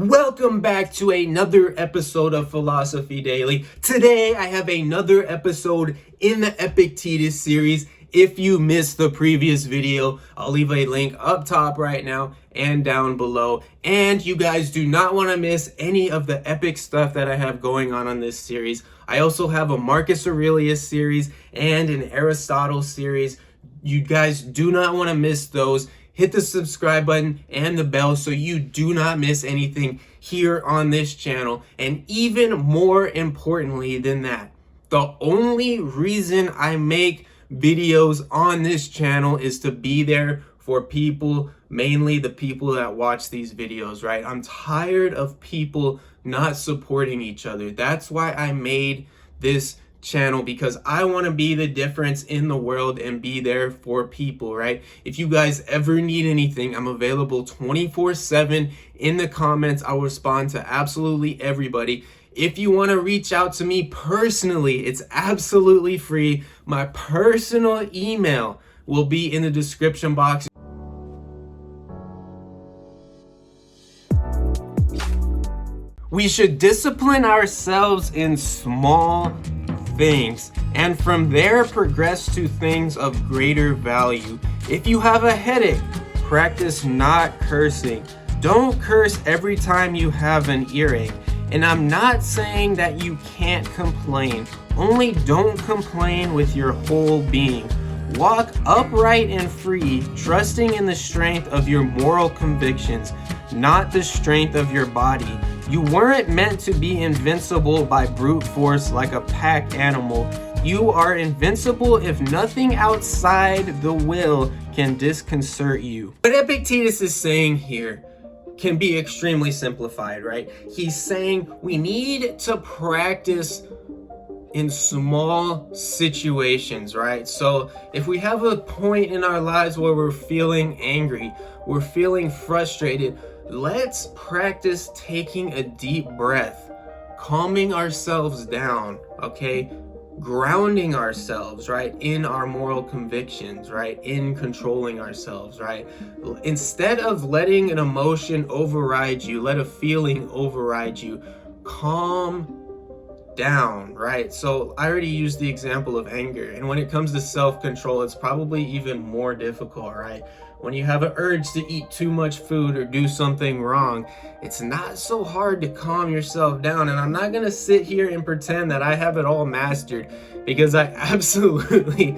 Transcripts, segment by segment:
Welcome back to another episode of Philosophy Daily. Today I have another episode in the Epictetus series. If you missed the previous video, I'll leave a link up top right now and down below. And you guys do not want to miss any of the epic stuff that I have going on this series. I also have a Marcus Aurelius series and an Aristotle series. You guys do not want to miss those. Hit the subscribe button and the bell so you do not miss anything here on this channel. And even more importantly than that, the only reason I make videos on this channel is to be there for people, mainly the people that watch these videos, right? I'm tired of people not supporting each other. That's why I made this channel, because I want to be the difference in the world and be there for people, right? If you guys ever need anything, I'm available 24/7 in the comments. I'll respond to absolutely everybody. If you want to reach out to me personally, it's absolutely free. My personal email will be in the description box. We should discipline ourselves in small things, and from there progress to things of greater value. If you have a headache, practice not cursing. Don't curse every time you have an earache. And I'm not saying that you can't complain, only don't complain with your whole being. Walk upright and free, trusting in the strength of your moral convictions, not the strength of your body. You weren't meant to be invincible by brute force like a pack animal. You are invincible if nothing outside the will can disconcert you. What Epictetus is saying here can be extremely simplified, right? He's saying we need to practice in small situations, right? So if we have a point in our lives where we're feeling angry, we're feeling frustrated, let's practice taking a deep breath, calming ourselves down, okay? Grounding ourselves, right? In our moral convictions, right? In controlling ourselves, right? Instead of letting an emotion override you, let a feeling override you, calm down, right? So I already used the example of anger, and when it comes to self-control, it's probably even more difficult, right? When you have an urge to eat too much food or do something wrong, it's not so hard to calm yourself down. And I'm not gonna sit here and pretend that I have it all mastered, because I absolutely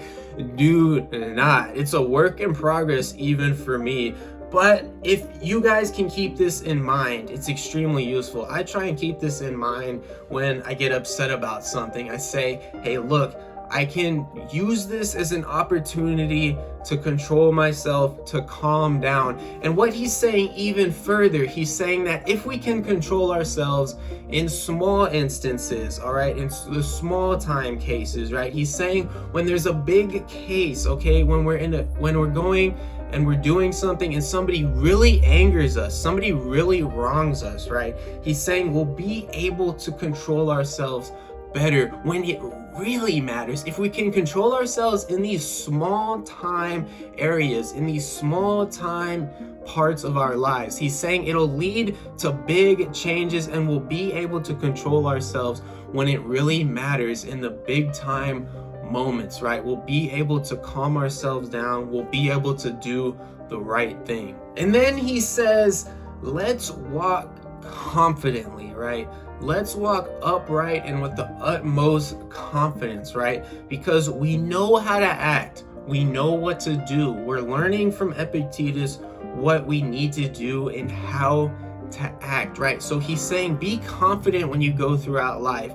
do not. It's a work in progress even for me. But if you guys can keep this in mind, it's extremely useful. I try and keep this in mind when I get upset about something. I say, hey, look, I can use this as an opportunity to control myself, to calm down. And what he's saying even further, he's saying that if we can control ourselves in small instances, all right, in the small time cases, right? He's saying when there's a big case, okay, when we're going and we're doing something and somebody really angers us, somebody really wrongs us, right? He's saying we'll be able to control ourselves better when it really matters. If we can control ourselves in these small time areas, in these small time parts of our lives, he's saying it'll lead to big changes, and we'll be able to control ourselves when it really matters in the big time moments, right? We'll be able to calm ourselves down. We'll be able to do the right thing. And then he says, let's walk confidently, right? Let's walk upright and with the utmost confidence, right? Because we know how to act. We know what to do. We're learning from Epictetus what we need to do and how to act, right? So he's saying be confident when you go throughout life.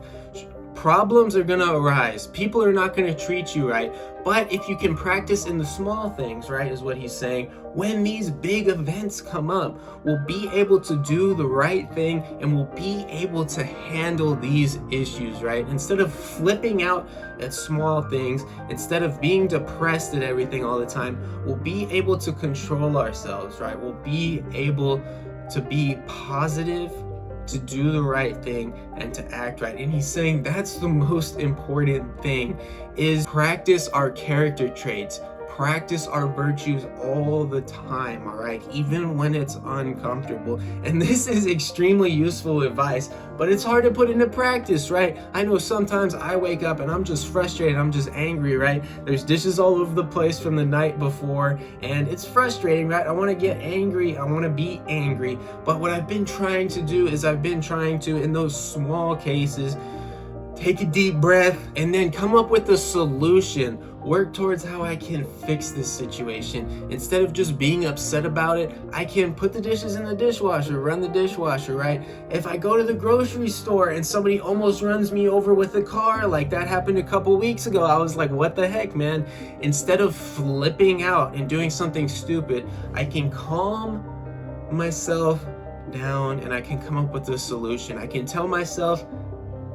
Problems are going to arise. People are not going to treat you right. But if you can practice in the small things, right, is what he's saying, when these big events come up, we'll be able to do the right thing and we'll be able to handle these issues, right? Instead of flipping out at small things, instead of being depressed at everything all the time, we'll be able to control ourselves, right? We'll be able to be positive, to do the right thing, and to act right. And he's saying that's the most important thing, is practice our character traits. practice our virtues all the time, all right? Even when it's uncomfortable. And this is extremely useful advice, but it's hard to put into practice, right? I know sometimes I wake up and I'm just frustrated, I'm just angry, right? There's dishes all over the place from the night before, and it's frustrating, right? I want to get angry, I want to be angry, but what I've been trying to do is I've been trying to, in those small cases, take a deep breath and then come up with a solution. Work towards how I can fix this situation. Instead of just being upset about it, I can put the dishes in the dishwasher, run the dishwasher, right? If I go to the grocery store and somebody almost runs me over with a car, like that happened a couple weeks ago, I was like, what the heck, man? Instead of flipping out and doing something stupid, I can calm myself down and I can come up with a solution. I can tell myself,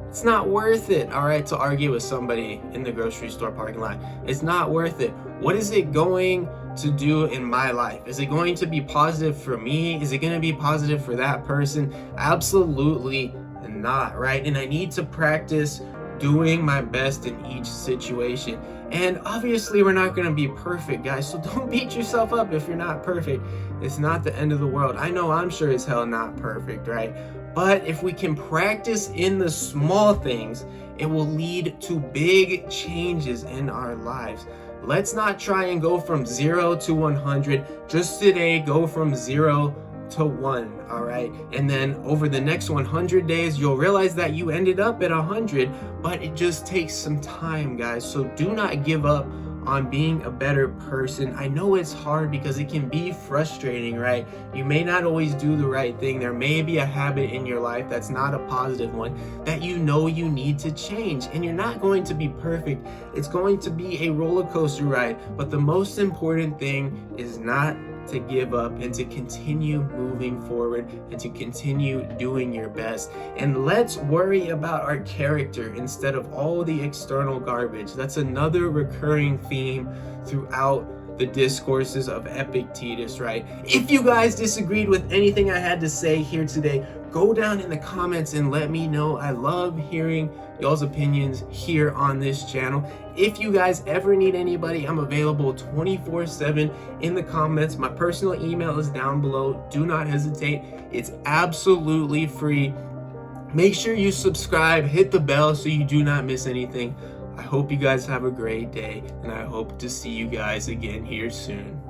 it's not worth it, all right, to argue with somebody in the grocery store parking lot. It's not worth it. What is it going to do in my life? Is it going to be positive for me? Is it going to be positive for that person? Absolutely not, right? And I need to practice doing my best in each situation. And obviously we're not going to be perfect, guys, so don't beat yourself up if you're not perfect. It's not the end of the world. I know I'm sure as hell not perfect, right? But if we can practice in the small things, it will lead to big changes in our lives. Let's not try and go from 0 to 100. Just today, go from 0 to 1, all right? And then over the next 100 days, you'll realize that you ended up at 100, but it just takes some time, guys. So do not give up on being a better person. I know it's hard because it can be frustrating, right? You may not always do the right thing. There may be a habit in your life that's not a positive one that you know you need to change, and you're not going to be perfect. It's going to be a roller coaster ride, but the most important thing is not to give up and to continue moving forward and to continue doing your best. And let's worry about our character instead of all the external garbage. That's another recurring theme throughout the discourses of Epictetus, right? If you guys disagreed with anything I had to say here today, go down in the comments and let me know. I love hearing y'all's opinions here on this channel. If you guys ever need anybody, I'm available 24/7 in the comments. My personal email is down below. Do not hesitate. It's absolutely free. Make sure you subscribe, hit the bell so you do not miss anything. I hope you guys have a great day, and I hope to see you guys again here soon.